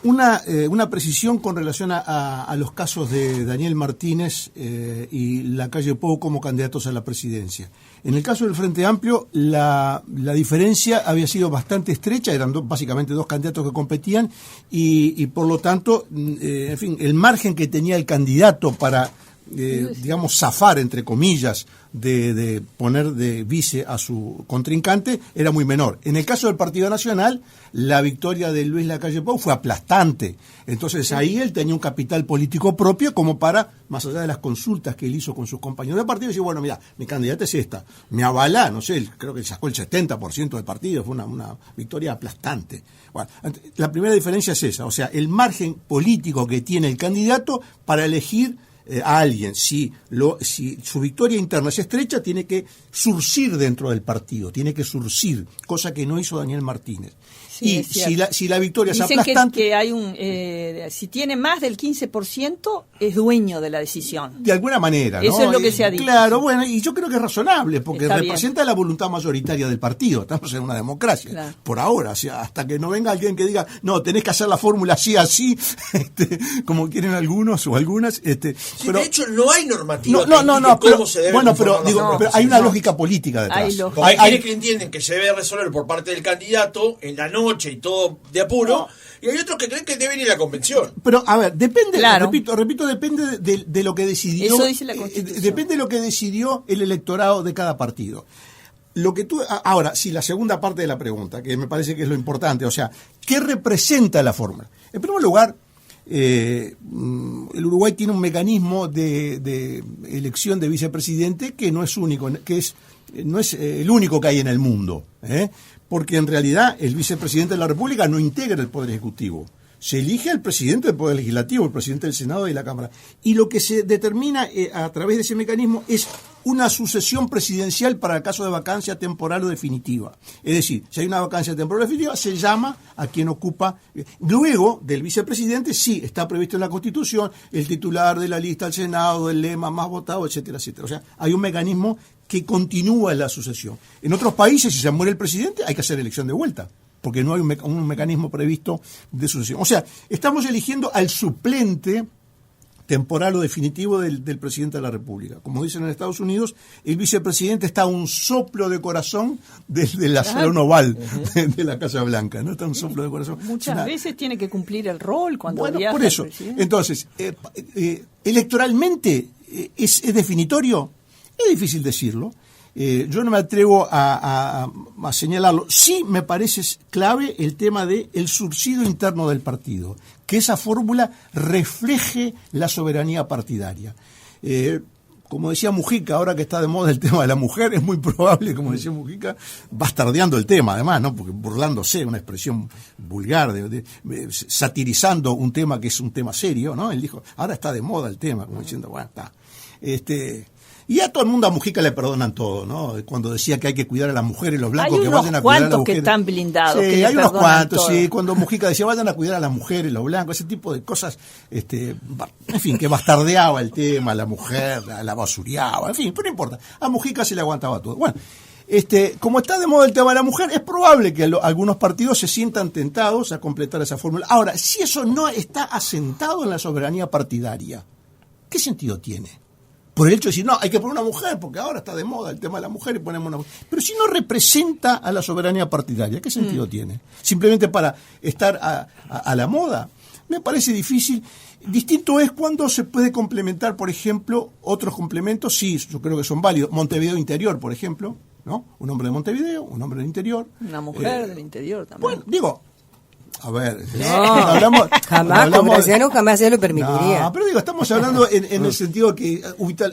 Una precisión con relación a los casos de Daniel Martínez y la calle Pou como candidatos a la presidencia. En el caso del Frente Amplio, la diferencia había sido bastante estrecha, eran básicamente dos candidatos que competían y por lo tanto, en fin, el margen que tenía el candidato para, digamos, zafar, entre comillas, de poner de vice a su contrincante era muy menor. En el caso del Partido Nacional, la victoria de Luis Lacalle Pou fue aplastante. Entonces ahí él tenía un capital político propio como para, más allá de las consultas que él hizo con sus compañeros de partido, decir, bueno, mira, mi candidata es esta, me avala, no sé, creo que sacó el 70% del partido, fue una victoria aplastante. Bueno, la primera diferencia es esa, o sea, el margen político que tiene el candidato para elegir a alguien. Si su victoria interna es estrecha, tiene que surcir dentro del partido, tiene que surcir, cosa que no hizo Daniel Martínez. Sí, y si la victoria es aplastante, que hay si tiene más del 15% es dueño de la decisión. De alguna manera, ¿no? Eso es lo que se ha dicho. Claro, bueno, y yo creo que es razonable, porque representa la voluntad mayoritaria del partido. Estamos en una democracia, claro. Por ahora, o sea, hasta que no venga alguien que diga, no, tenés que hacer la fórmula así, como quieren algunos o algunas. Sí, pero, de hecho, no hay normativa cómo se debe conformar. Pero hay una lógica política detrás. Hay quienes que entienden que se debe resolver por parte del candidato en la noche y todo de apuro, y hay otros que creen que deben ir a la convención. Pero, a ver, depende, claro. repito, depende de lo que decidió. Eso dice la Constitución. Depende de lo que decidió el electorado de cada partido. Ahora, sí, la segunda parte de la pregunta, que me parece que es lo importante, o sea, ¿qué representa la fórmula? En primer lugar, el Uruguay tiene un mecanismo de elección de vicepresidente que no es único, no es el único que hay en el mundo, porque en realidad el vicepresidente de la República no integra el Poder Ejecutivo. Se elige al presidente del Poder Legislativo, el presidente del Senado y de la Cámara. Y lo que se determina a través de ese mecanismo es una sucesión presidencial para el caso de vacancia temporal o definitiva. Es decir, si hay una vacancia temporal o definitiva, se llama a quien ocupa. Luego del vicepresidente, sí, está previsto en la Constitución el titular de la lista al Senado, el lema más votado, etcétera, etcétera. O sea, hay un mecanismo que continúa la sucesión. En otros países, si se muere el presidente, hay que hacer elección de vuelta, porque no hay un mecanismo previsto de sucesión. O sea, estamos eligiendo al suplente temporal o definitivo del presidente de la República. Como dicen en Estados Unidos, el vicepresidente está a un soplo de corazón desde la salón oval de la Casa Blanca, ¿no? Está a un soplo de corazón. Muchas veces tiene que cumplir el rol cuando viaja por eso. Entonces, electoralmente es definitorio. Es difícil decirlo. Yo no me atrevo a señalarlo. Sí me parece clave el tema del subsidio interno del partido, que esa fórmula refleje la soberanía partidaria. Como decía Mujica, ahora que está de moda el tema de la mujer, es muy probable, como decía Mujica, bastardeando el tema además, ¿no? Porque burlándose, una expresión vulgar, satirizando un tema que es un tema serio, ¿no? Él dijo, ahora está de moda el tema, como diciendo, bueno, está. Y a todo el mundo, a Mujica le perdonan todo, ¿no? Cuando decía que hay que cuidar a las mujeres, los blancos que vayan a cuidar a las mujeres. Hay unos cuantos que están blindados. Sí, que hay unos cuantos, todo. sí. Cuando Mujica decía vayan a cuidar a las mujeres, los blancos, ese tipo de cosas, en fin, que bastardeaba el tema, la mujer, la basureaba, en fin, pero no importa. A Mujica se le aguantaba todo. Bueno, como está de moda el tema de la mujer, es probable que algunos partidos se sientan tentados a completar esa fórmula. Ahora, si eso no está asentado en la soberanía partidaria, ¿qué sentido tiene? Por el hecho de decir, no, hay que poner una mujer, porque ahora está de moda el tema de la mujer y ponemos una mujer. Pero si no representa a la soberanía partidaria, ¿qué sentido tiene? Simplemente para estar a la moda. Me parece difícil. Distinto es cuando se puede complementar, por ejemplo, otros complementos, sí, yo creo que son válidos. Montevideo Interior, por ejemplo, ¿no? Un hombre de Montevideo, un hombre del interior. Una mujer del interior también. Bueno, digo... A ver, no, jamás se lo permitiría. No, pero digo, estamos hablando en el sentido que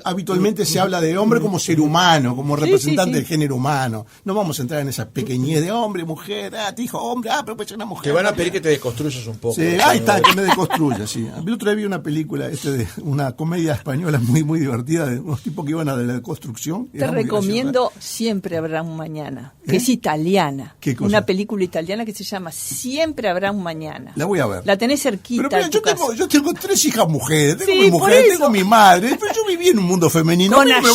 habitualmente se habla de hombre como ser humano, como representante del género humano. No vamos a entrar en esa pequeñez de hombre, mujer, te dijo hombre, pero pues es una mujer. Te van a pedir que te desconstruyas un poco. Sí, ahí está, que me deconstruya, sí. El otro día vi una película, de una comedia española muy, muy divertida, de unos tipos que iban a la deconstrucción. Te recomiendo Siempre habrá un mañana, que es italiana. ¿Qué cosa? Una película italiana que se llama Siempre habrá un mañana. La voy a ver. La tenés cerquita. Pero mira, yo tengo 3 hijas mujeres, tengo Sí, mi mujer, por tengo mi madre, pero yo viví en un mundo femenino. Con A mí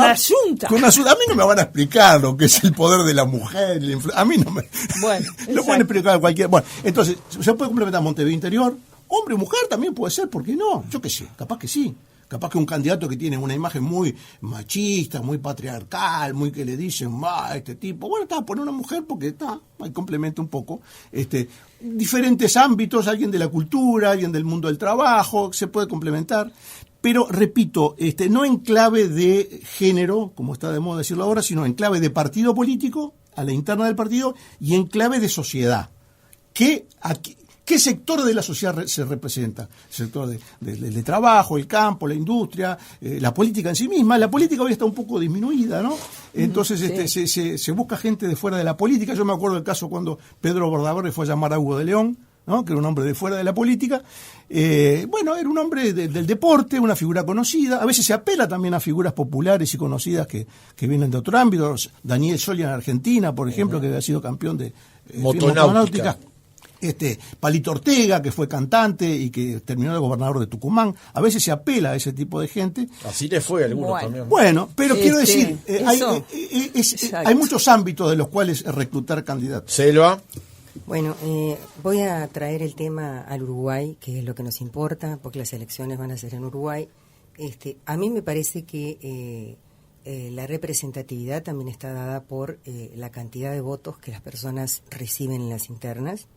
Asunta. A mí no me van a explicar lo que es el poder de la mujer. A mí no me... Bueno, lo pueden explicar a cualquiera. Bueno, entonces, se puede complementar Montevideo Interior. Hombre o mujer también puede ser, ¿por qué no? Yo qué sé, capaz que sí. Capaz que un candidato que tiene una imagen muy machista, muy patriarcal, muy que le dicen, este tipo, bueno, poner una mujer porque ahí complementa un poco. Diferentes ámbitos, alguien de la cultura, alguien del mundo del trabajo, se puede complementar. Pero, repito, no en clave de género, como está de moda decirlo ahora, sino en clave de partido político, a la interna del partido, y en clave de sociedad. ¿Qué sector de la sociedad se representa? El sector de trabajo, el campo, la industria, la política en sí misma. La política hoy está un poco disminuida, ¿no? Entonces se busca gente de fuera de la política. Yo me acuerdo del caso cuando Pedro Bordaberry fue a llamar a Hugo de León, ¿no? Que era un hombre de fuera de la política. Era un hombre del deporte, una figura conocida. A veces se apela también a figuras populares y conocidas que vienen de otro ámbito. Daniel Scioli en Argentina, por ejemplo, que había sido campeón de motonáutica. Palito Ortega, que fue cantante y que terminó de gobernador de Tucumán. A veces se apela a ese tipo de gente. Así le fue a algunos también. Bueno, pero quiero decir, hay muchos ámbitos de los cuales reclutar candidatos. Selva. Bueno, voy a traer el tema al Uruguay, que es lo que nos importa, porque las elecciones van a ser en Uruguay. A mí me parece que la representatividad también está dada por la cantidad de votos que las personas reciben en las internas.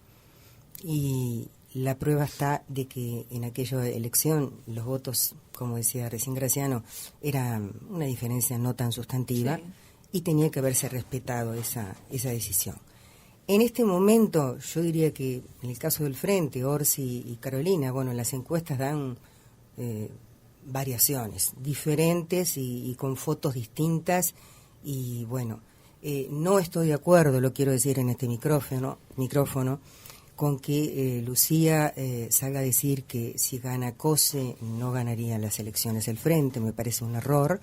Y la prueba está de que en aquella elección los votos, como decía recién Graciano, era una diferencia no tan sustantiva, sí, y tenía que haberse respetado esa decisión. En este momento, yo diría que en el caso del Frente, Orsi y Carolina, bueno, las encuestas dan variaciones diferentes y con fotos distintas, y bueno, no estoy de acuerdo, lo quiero decir en este micrófono, con que Lucía salga a decir que si gana COSE no ganaría las elecciones el Frente. Me parece un error,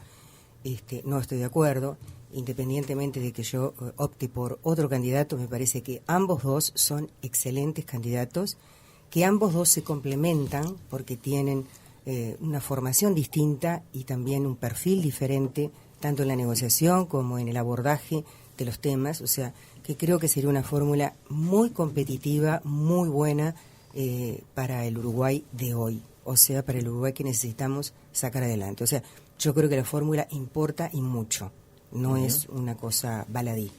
no estoy de acuerdo. Independientemente de que yo opte por otro candidato, me parece que ambos dos son excelentes candidatos, que ambos dos se complementan porque tienen una formación distinta y también un perfil diferente, tanto en la negociación como en el abordaje de los temas, o sea, que creo que sería una fórmula muy competitiva, muy buena para el Uruguay de hoy, o sea, para el Uruguay que necesitamos sacar adelante. O sea, yo creo que la fórmula importa y mucho, no es una cosa baladí.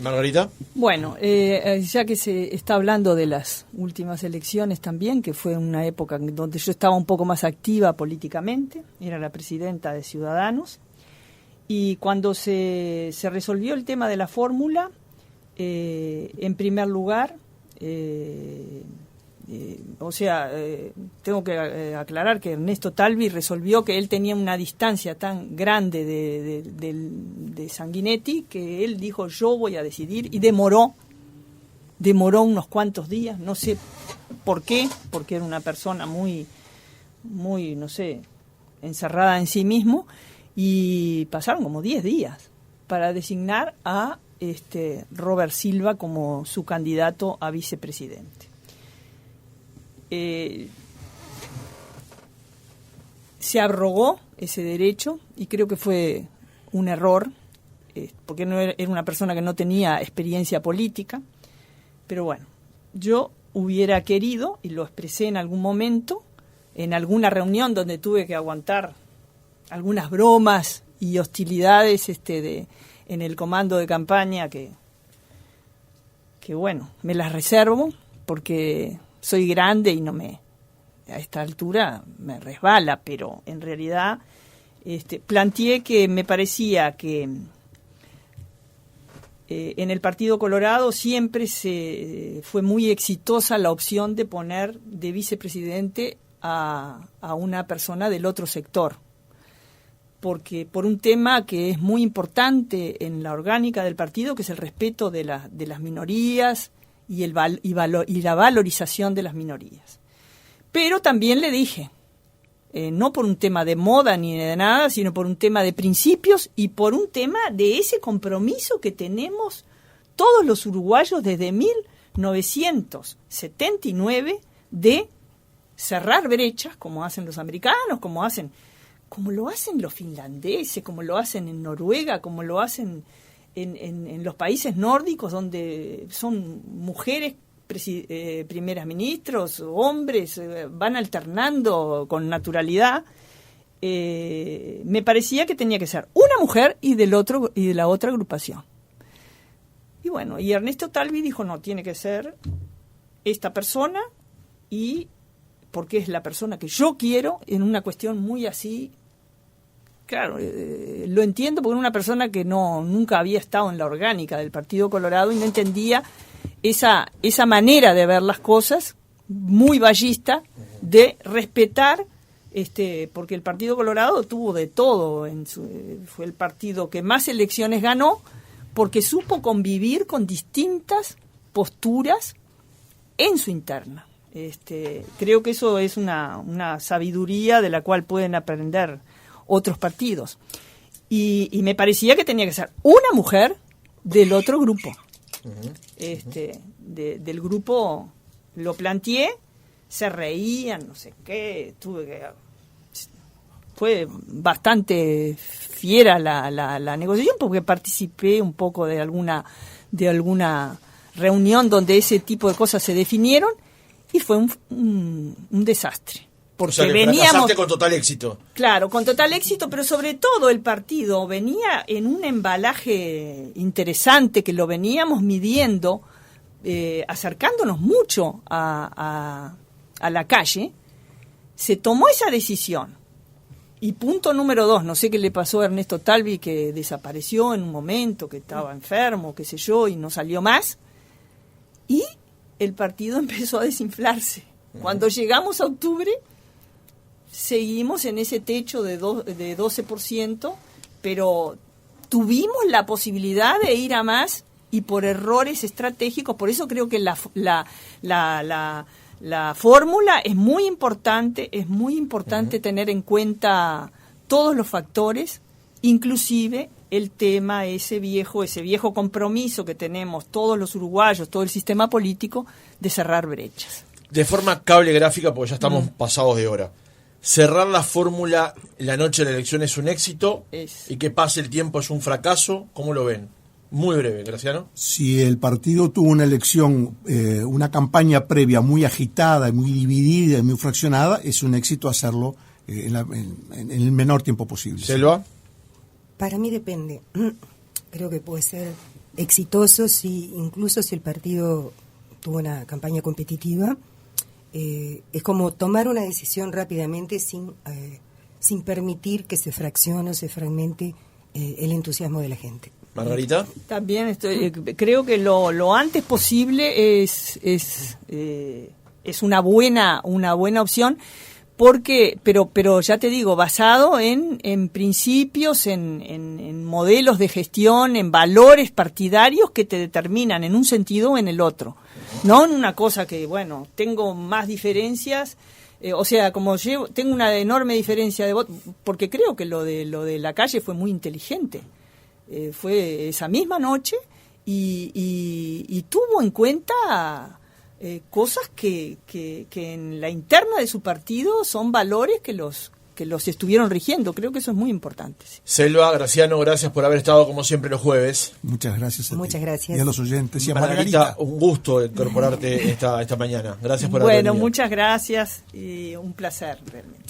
Margarita. Bueno, ya que se está hablando de las últimas elecciones también, que fue una época donde yo estaba un poco más activa políticamente, era la presidenta de Ciudadanos, Y cuando se resolvió el tema de la fórmula, en primer lugar, tengo que aclarar que Ernesto Talvi resolvió que él tenía una distancia tan grande de Sanguinetti que él dijo, yo voy a decidir, y demoró unos cuantos días, no sé por qué, porque era una persona muy, no sé, encerrada en sí mismo, y pasaron como 10 días para designar a Robert Silva como su candidato a vicepresidente. Se abrogó ese derecho y creo que fue un error, porque no era una persona que no tenía experiencia política, pero bueno, yo hubiera querido, y lo expresé en algún momento, en alguna reunión donde tuve que aguantar algunas bromas y hostilidades en el comando de campaña que bueno, me las reservo porque soy grande y a esta altura me resbala, pero en realidad planteé que me parecía que en el Partido Colorado siempre fue muy exitosa la opción de poner de vicepresidente a una persona del otro sector, porque por un tema que es muy importante en la orgánica del partido, que es el respeto de las minorías y la valorización de las minorías. Pero también le dije, no por un tema de moda ni de nada, sino por un tema de principios y por un tema de ese compromiso que tenemos todos los uruguayos desde 1979 de cerrar brechas, como hacen los americanos, como lo hacen los finlandeses, como lo hacen en Noruega, como lo hacen en los países nórdicos, donde son mujeres primeras ministros, hombres, van alternando con naturalidad. Me parecía que tenía que ser una mujer y de la otra agrupación. Y bueno, y Ernesto Talvi dijo, no, tiene que ser esta persona, y porque es la persona que yo quiero, en una cuestión muy así. Claro, lo entiendo porque era una persona que nunca había estado en la orgánica del Partido Colorado y no entendía esa manera de ver las cosas, muy ballista, de respetar, porque el Partido Colorado tuvo de todo, fue el partido que más elecciones ganó, porque supo convivir con distintas posturas en su interna. Creo que eso es una sabiduría de la cual pueden aprender otros partidos. Y me parecía que tenía que ser una mujer del otro grupo. Del grupo lo planteé, se reían, no sé qué, fue bastante fiera la negociación, porque participé un poco de alguna reunión donde ese tipo de cosas se definieron, y fue un desastre. Porque o sea, que veníamos con total éxito. Claro, con total éxito, pero sobre todo el partido venía en un embalaje interesante que lo veníamos midiendo, acercándonos mucho a la calle. Se tomó esa decisión. Y punto número 2, no sé qué le pasó a Ernesto Talvi, que desapareció en un momento, que estaba enfermo, qué sé yo, y no salió más. Y el partido empezó a desinflarse. Cuando llegamos a octubre, seguimos en ese techo de 12%, pero tuvimos la posibilidad de ir a más, y por errores estratégicos. Por eso creo que la fórmula es muy importante tener en cuenta todos los factores, inclusive el tema, ese viejo compromiso que tenemos todos los uruguayos, todo el sistema político, de cerrar brechas. De forma cable gráfica, porque ya estamos pasados de hora. Cerrar la fórmula la noche de la elección es un éxito, y que pase el tiempo es un fracaso. ¿Cómo lo ven? Muy breve, Graciano. Si el partido tuvo una elección, una campaña previa muy agitada, muy dividida y muy fraccionada, es un éxito hacerlo en el menor tiempo posible. ¿Selva? Para mí depende. Creo que puede ser exitoso incluso si el partido tuvo una campaña competitiva. Es como tomar una decisión rápidamente sin permitir que se fraccione o se fragmente el entusiasmo de la gente. Margarita. También creo que lo antes posible es una buena opción, porque pero ya te digo, basado en principios, en modelos de gestión, en valores partidarios que te determinan en un sentido o en el otro, no en una cosa que, bueno, tengo más diferencias. O sea, como tengo una enorme diferencia de voto, porque creo que lo de Lacalle fue muy inteligente. Fue esa misma noche y tuvo en cuenta cosas que en la interna de su partido son valores que los estuvieron rigiendo. Creo que eso es muy importante. Sí. Selva, Graciano, gracias por haber estado como siempre los jueves. Muchas gracias a ti. Muchas gracias. Y a los oyentes. Y a Margarita, un gusto incorporarte esta mañana. Gracias por haber venido. Bueno, muchas gracias y un placer realmente.